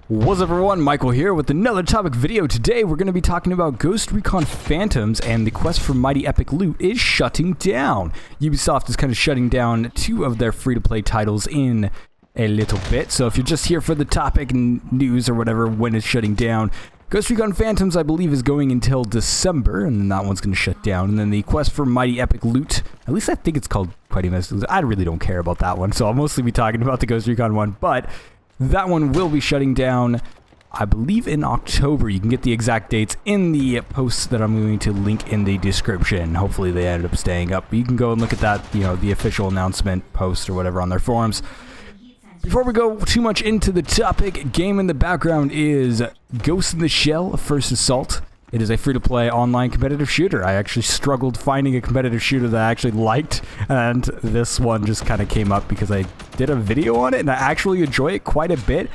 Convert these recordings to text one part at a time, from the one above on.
What's up everyone, Michael here with another topic video. Today we're going to be talking about Ghost Recon Phantoms, and the quest for mighty epic loot is shutting down. Ubisoft is kind of shutting down two of their free-to-play titles in a little bit, so if you're just here for the topic and news or whatever when it's shutting down, Ghost Recon Phantoms I believe is going until December, and then that one's going to shut down. And then the quest for mighty epic loot, at least I think it's called Mighty Epic Loot. I really don't care about that one, so I'll mostly be talking about the Ghost Recon one, but that one will be shutting down, I believe, in October. You can get the exact dates in the posts that I'm going to link in the description. Hopefully they ended up staying up, but you can go and look at that, you know, the official announcement post or whatever on their forums. Before we go too much into the topic, game in the background is Ghost in the Shell First Assault. It is a free-to-play online competitive shooter. I actually struggled finding a competitive shooter that I actually liked, and this one just kind of came up because I did a video on it, and I actually enjoy it quite a bit.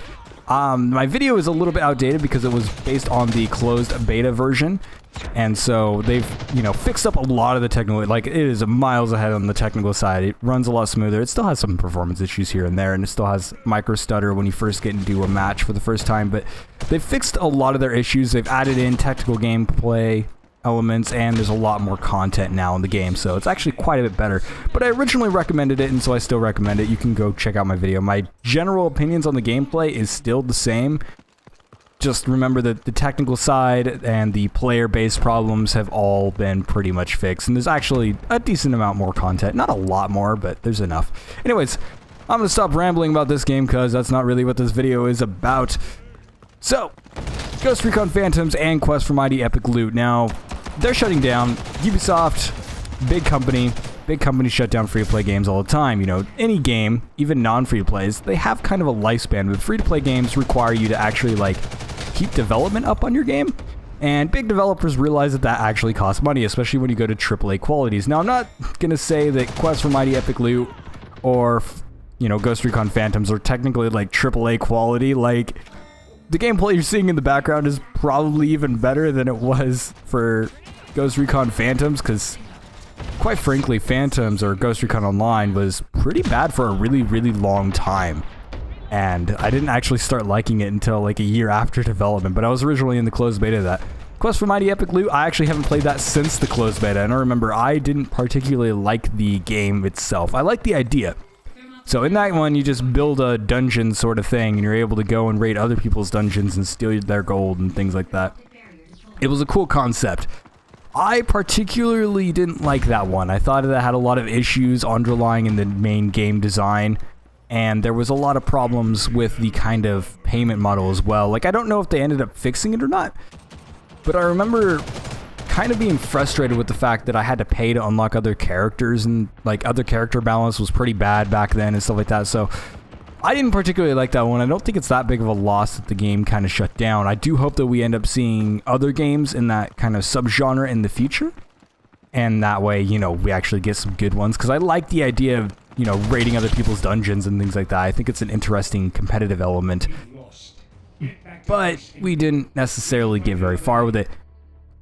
My video is a little bit outdated because it was based on the closed beta version, and so they've, you know, fixed up a lot of the technical, like it is miles ahead on the technical side. It runs a lot smoother. It still has some performance issues here and there, and it still has micro stutter when you first get into a match for the first time, but they've fixed a lot of their issues. They've added in technical gameplay elements, and there's a lot more content now in the game, so it's actually quite a bit better. But I originally recommended it, and so I still recommend it. You can go check out my video. My general opinions on the gameplay is still the same. Just remember that the technical side and the player-based problems have all been pretty much fixed, and there's actually a decent amount more content. Not a lot more, but there's enough. Anyways, I'm going to stop rambling about this game because that's not really what this video is about. So, Ghost Recon Phantoms and Quest for Mighty Epic Loot. Now, they're shutting down. Ubisoft, big companies shut down free-to-play games all the time. You know, any game, even non-free-to-plays, they have kind of a lifespan, but free-to-play games require you to actually, like, keep development up on your game, and big developers realize that that actually costs money, especially when you go to AAA qualities. Now, I'm not gonna say that Quest for Mighty Epic Loot or, you know, Ghost Recon Phantoms are technically like AAA quality. Like, the gameplay you're seeing in the background is probably even better than it was for Ghost Recon Phantoms, because quite frankly, Phantoms or Ghost Recon Online was pretty bad for a really, really long time. And I didn't actually start liking it until like a year after development, but I was originally in the closed beta of that. Quest for Mighty Epic Loot, I actually haven't played that since the closed beta, and I remember I didn't particularly like the game itself. I like the idea. So in that one, you just build a dungeon sort of thing, and you're able to go and raid other people's dungeons and steal their gold and things like that. It was a cool concept. I particularly didn't like that one. I thought it had a lot of issues underlying in the main game design, and there was a lot of problems with the kind of payment model as well. Like, I don't know if they ended up fixing it or not, but I remember kind of being frustrated with the fact that I had to pay to unlock other characters, and like other character balance was pretty bad back then and stuff like that. So I didn't particularly like that one. I don't think it's that big of a loss that the game kind of shut down. I do hope that we end up seeing other games in that kind of subgenre in the future, and that way, you know, we actually get some good ones, because I like the idea of, you know, raiding other people's dungeons and things like that. I think it's an interesting competitive element, but we didn't necessarily get very far with it.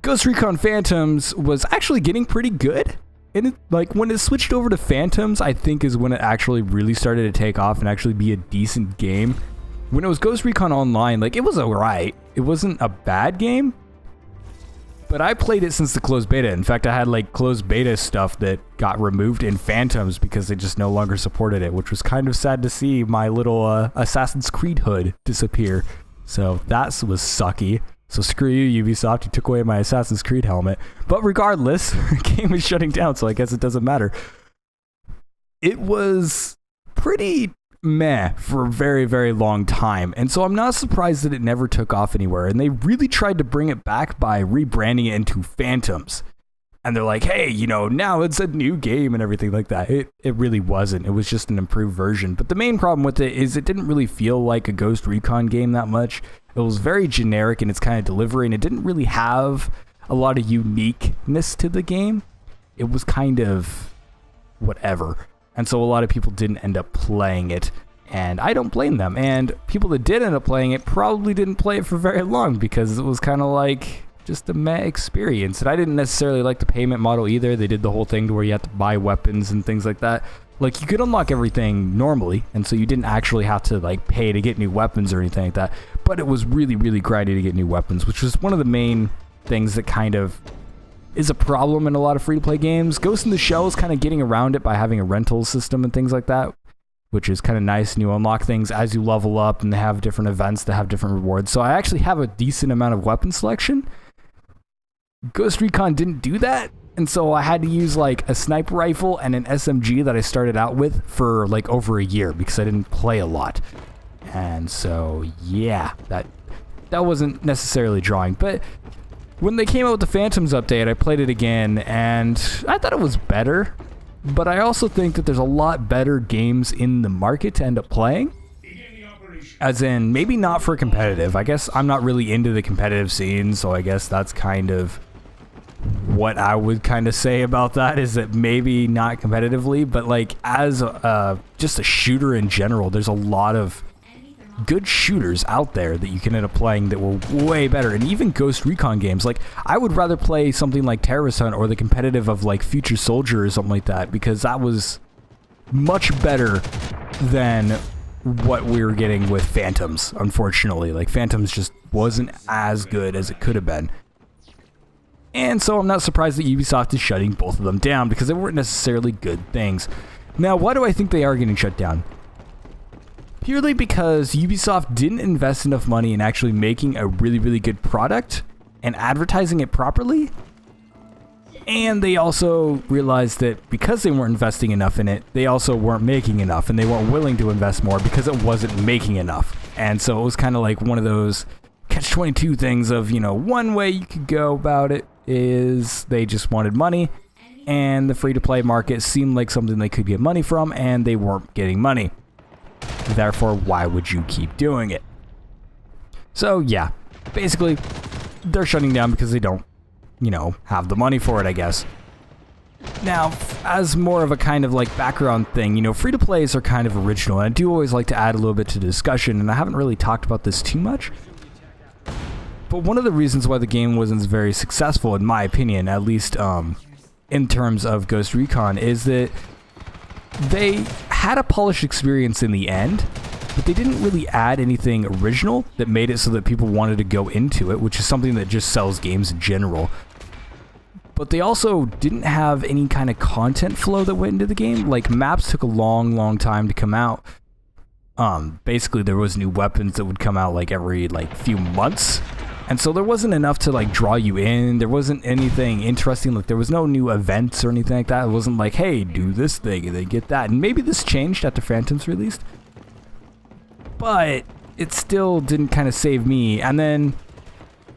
Ghost Recon Phantoms was actually getting pretty good, and it, like, when it switched over to Phantoms, I think is when it actually really started to take off and actually be a decent game. When it was Ghost Recon Online, like, it was alright. It wasn't a bad game, but I played it since the closed beta. In fact, I had like closed beta stuff that got removed in Phantoms because they just no longer supported it, which was kind of sad to see my little Assassin's Creed hood disappear. So that was sucky. So screw you, Ubisoft, you took away my Assassin's Creed helmet. But regardless, the game is shutting down, so I guess it doesn't matter. It was pretty meh for a very, very long time, and so I'm not surprised that it never took off anywhere. And they really tried to bring it back by rebranding it into Phantoms, and they're like, hey, you know, now it's a new game and everything like that. It really wasn't. It was just an improved version. But the main problem with it is it didn't really feel like a Ghost Recon game that much. It was very generic in its kind of delivery, and it didn't really have a lot of uniqueness to the game. It was kind of whatever. And so a lot of people didn't end up playing it, and I don't blame them. And people that did end up playing it probably didn't play it for very long, because it was kind of like just a meh experience. And I didn't necessarily like the payment model either. They did the whole thing to where you have to buy weapons and things like that. Like, you could unlock everything normally, and so you didn't actually have to, like, pay to get new weapons or anything like that. But it was really, really grindy to get new weapons, which was one of the main things that kind of is a problem in a lot of free-to-play games. Ghost in the Shell is kind of getting around it by having a rental system and things like that, which is kind of nice, and you unlock things as you level up, and they have different events that have different rewards. So I actually have a decent amount of weapon selection. Ghost Recon didn't do that, and so I had to use like a sniper rifle and an SMG that I started out with for like over a year because I didn't play a lot. And so yeah, that wasn't necessarily drawing. But when they came out with the Phantoms update, I played it again, and I thought it was better. But I also think that there's a lot better games in the market to end up playing. As in, maybe not for competitive. I guess I'm not really into the competitive scene, so I guess that's kind of what I would kind of say about that, is that maybe not competitively, but like as just a shooter in general, there's a lot of good shooters out there that you can end up playing that were way better. And even Ghost Recon games, like I would rather play something like Terrorist Hunt or the competitive of like Future Soldier or something like that, because that was much better than what we were getting with Phantoms. Unfortunately, like Phantoms just wasn't as good as it could have been. And so I'm not surprised that Ubisoft is shutting both of them down, because they weren't necessarily good things. Now, why do I think they are getting shut down? Purely because Ubisoft didn't invest enough money in actually making a really, really good product and advertising it properly. And they also realized that because they weren't investing enough in it, they also weren't making enough, and they weren't willing to invest more because it wasn't making enough. And so it was kind of like one of those catch-22 things of, you know, one way you could go about it is they just wanted money, and the free-to-play market seemed like something they could get money from, and they weren't getting money. Therefore, why would you keep doing it? So yeah, basically, they're shutting down because they don't, you know, have the money for it, I guess. Now, as more of a kind of like background thing, you know, free-to-plays are kind of original, and I do always like to add a little bit to the discussion, and I haven't really talked about this too much. But one of the reasons why the game wasn't very successful, in my opinion, at least in terms of Ghost Recon, is that they had a polished experience in the end, but they didn't really add anything original that made it so that people wanted to go into it, which is something that just sells games in general. But they also didn't have any kind of content flow that went into the game. Like, maps took a long, long time to come out. Basically, there was new weapons that would come out like every like few months. And so there wasn't enough to like draw you in. There wasn't anything interesting. Like, there was no new events or anything like that. It wasn't like, hey, do this thing and then get that. And maybe this changed after Phantoms released, but it still didn't kind of save me. And then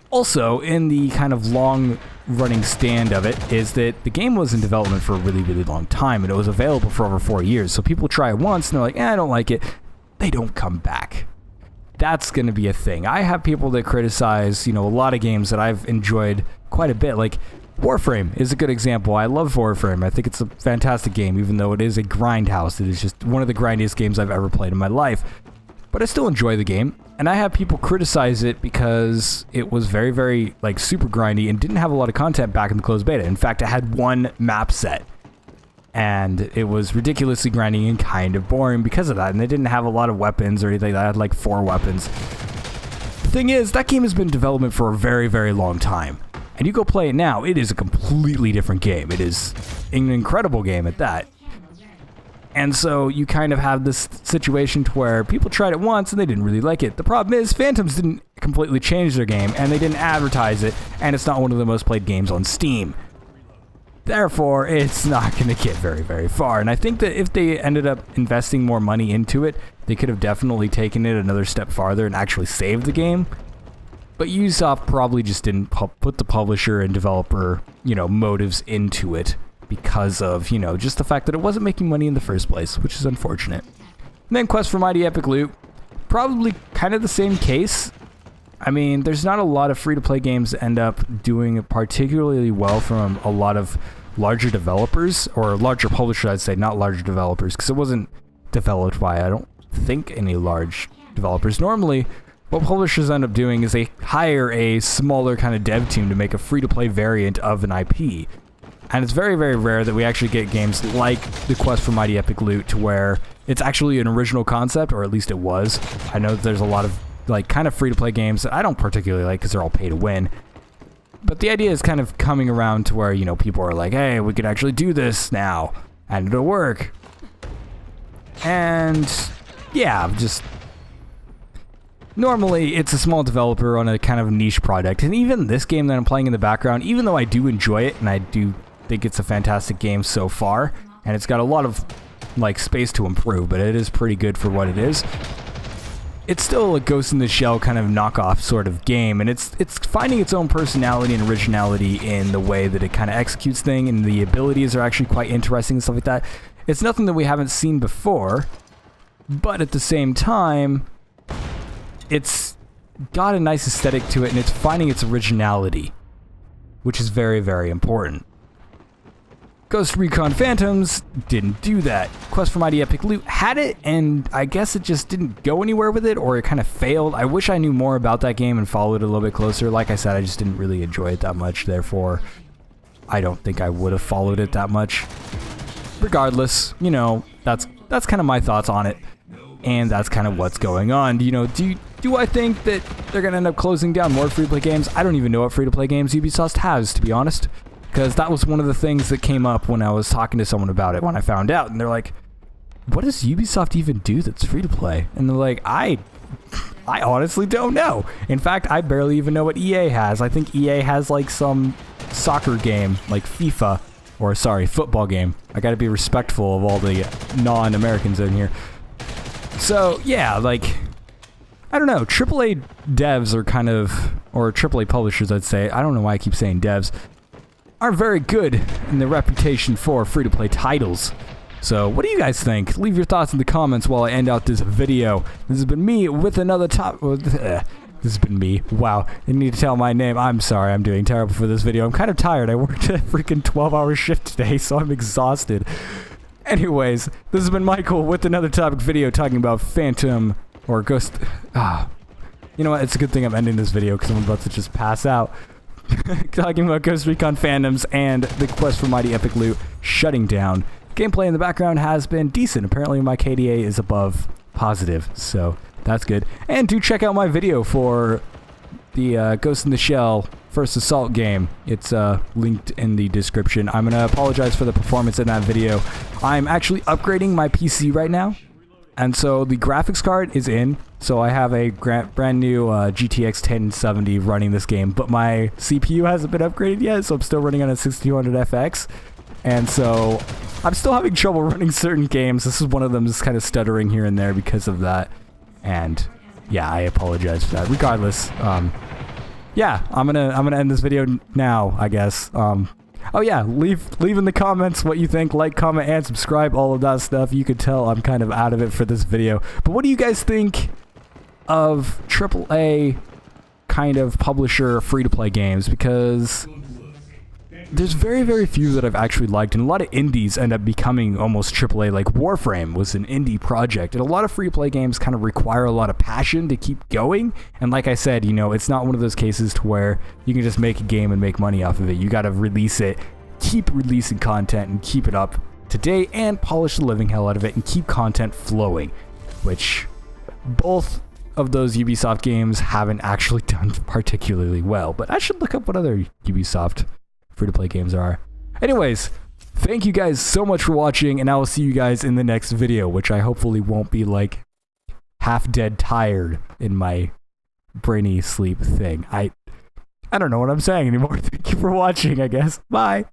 also in the kind of long running stand of it is that the game was in development for a really, really long time, and it was available for over 4 years. So people try it once and they're like, I don't like it. They don't come back. That's going to be a thing. I have people that criticize, you know, a lot of games that I've enjoyed quite a bit. Like Warframe is a good example. I love Warframe. I think it's a fantastic game, even though it is a grindhouse. It is just one of the grindiest games I've ever played in my life. But I still enjoy the game, and I have people criticize it because it was very, very, like, super grindy and didn't have a lot of content back in the closed beta. In fact, it had one map set, and it was ridiculously grindy and kind of boring because of that, and they didn't have a lot of weapons or anything. They had like 4 weapons. The thing is, that game has been in development for a very, very long time, and you go play it now, it is a completely different game. It is an incredible game at that. And so you kind of have this situation to where people tried it once and they didn't really like it. The problem is Phantoms didn't completely change their game, and they didn't advertise it, and it's not one of the most played games on Steam. Therefore, it's not going to get very, very far. And I think that if they ended up investing more money into it, they could have definitely taken it another step farther and actually saved the game. But Ubisoft probably just didn't put the publisher and developer, you know, motives into it, because of, you know, just the fact that it wasn't making money in the first place, which is unfortunate. And then Quest for Mighty Epic Loot, probably kind of the same case. I mean, there's not a lot of free-to-play games that end up doing particularly well from a lot of larger developers, or larger publishers, I'd say, not larger developers, because it wasn't developed by, I don't think, any large developers. Normally, what publishers end up doing is they hire a smaller kind of dev team to make a free-to-play variant of an IP. And it's very, very rare that we actually get games like the Quest for Mighty Epic Loot to where it's actually an original concept, or at least it was. I know that there's a lot of like kind of free-to-play games that I don't particularly like because they're all pay to win. But the idea is kind of coming around to where, you know, people are like, hey, we could actually do this now, and it'll work. And yeah, just normally it's a small developer on a kind of niche project. And even this game that I'm playing in the background, even though I do enjoy it and I do think it's a fantastic game so far, and it's got a lot of like space to improve, but it is pretty good for what it is. It's still a Ghost in the Shell kind of knockoff sort of game, and it's finding its own personality and originality in the way that it kind of executes things, and the abilities are actually quite interesting and stuff like that. It's nothing that we haven't seen before, but at the same time, it's got a nice aesthetic to it, and it's finding its originality, which is very, very important. Ghost Recon Phantoms didn't do that. Quest for Mighty Epic Loot had it, and I guess it just didn't go anywhere with it, or it kind of failed. I wish I knew more about that game and followed it a little bit closer. Like I said, I just didn't really enjoy it that much, therefore I don't think I would have followed it that much. Regardless, you know, that's kind of my thoughts on it, and that's kind of what's going on. You know, do I think that they're going to end up closing down more free-to-play games? I don't even know what free-to-play games Ubisoft has, to be honest. Because that was one of the things that came up when I was talking to someone about it when I found out. And they're like, what does Ubisoft even do that's free to play? And they're like, I honestly don't know. In fact, I barely even know what EA has. I think EA has like some soccer game, like FIFA, or sorry, football game. I gotta be respectful of all the non-Americans in here. So yeah, like, I don't know. AAA devs are kind of, or AAA publishers, I'd say. I don't know why I keep saying devs. Are very good in their reputation for free-to-play titles. So what do you guys think? Leave your thoughts in the comments while I end out this video. This has been me with another This has been me. Wow. You need to tell my name. I'm sorry. I'm doing terrible for this video. I'm kind of tired. I worked a freaking 12-hour shift today, so I'm exhausted. Anyways, this has been Michael with another topic video talking about Phantom or Ghost... You know what? It's a good thing I'm ending this video because I'm about to just pass out. Talking about Ghost Recon Phantoms and the Quest for Mighty Epic Loot shutting down. Gameplay in the background has been decent. Apparently my KDA is above positive, so that's good. And do check out my video for the Ghost in the Shell First Assault game. It's linked in the description. I'm going to apologize for the performance in that video. I'm actually upgrading my PC right now. And so the graphics card is in, so I have a brand new GTX 1070 running this game, but my CPU hasn't been upgraded yet, so I'm still running on a 6200 FX. And so I'm still having trouble running certain games. This is one of them that's kind of stuttering here and there because of that. And yeah, I apologize for that. Regardless, yeah, I'm gonna end this video now, I guess. Oh yeah, leave in the comments what you think, like, comment, and subscribe, all of that stuff. You could tell I'm kind of out of it for this video. But what do you guys think of AAA kind of publisher free-to-play games? Because there's very, very few that I've actually liked, and a lot of indies end up becoming almost AAA. Like Warframe was an indie project, and a lot of free-to-play games kind of require a lot of passion to keep going. And like I said, you know, it's not one of those cases to where you can just make a game and make money off of it. You got to release it, keep releasing content, and keep it up to date, and polish the living hell out of it, and keep content flowing, which both of those Ubisoft games haven't actually done particularly well. But I should look up what other Ubisoft free-to-play games are. Anyways, thank you guys so much for watching, and I will see you guys in the next video, which I hopefully won't be like half dead tired in my brainy sleep thing. I don't know what I'm saying anymore. Thank you for watching, I guess. Bye.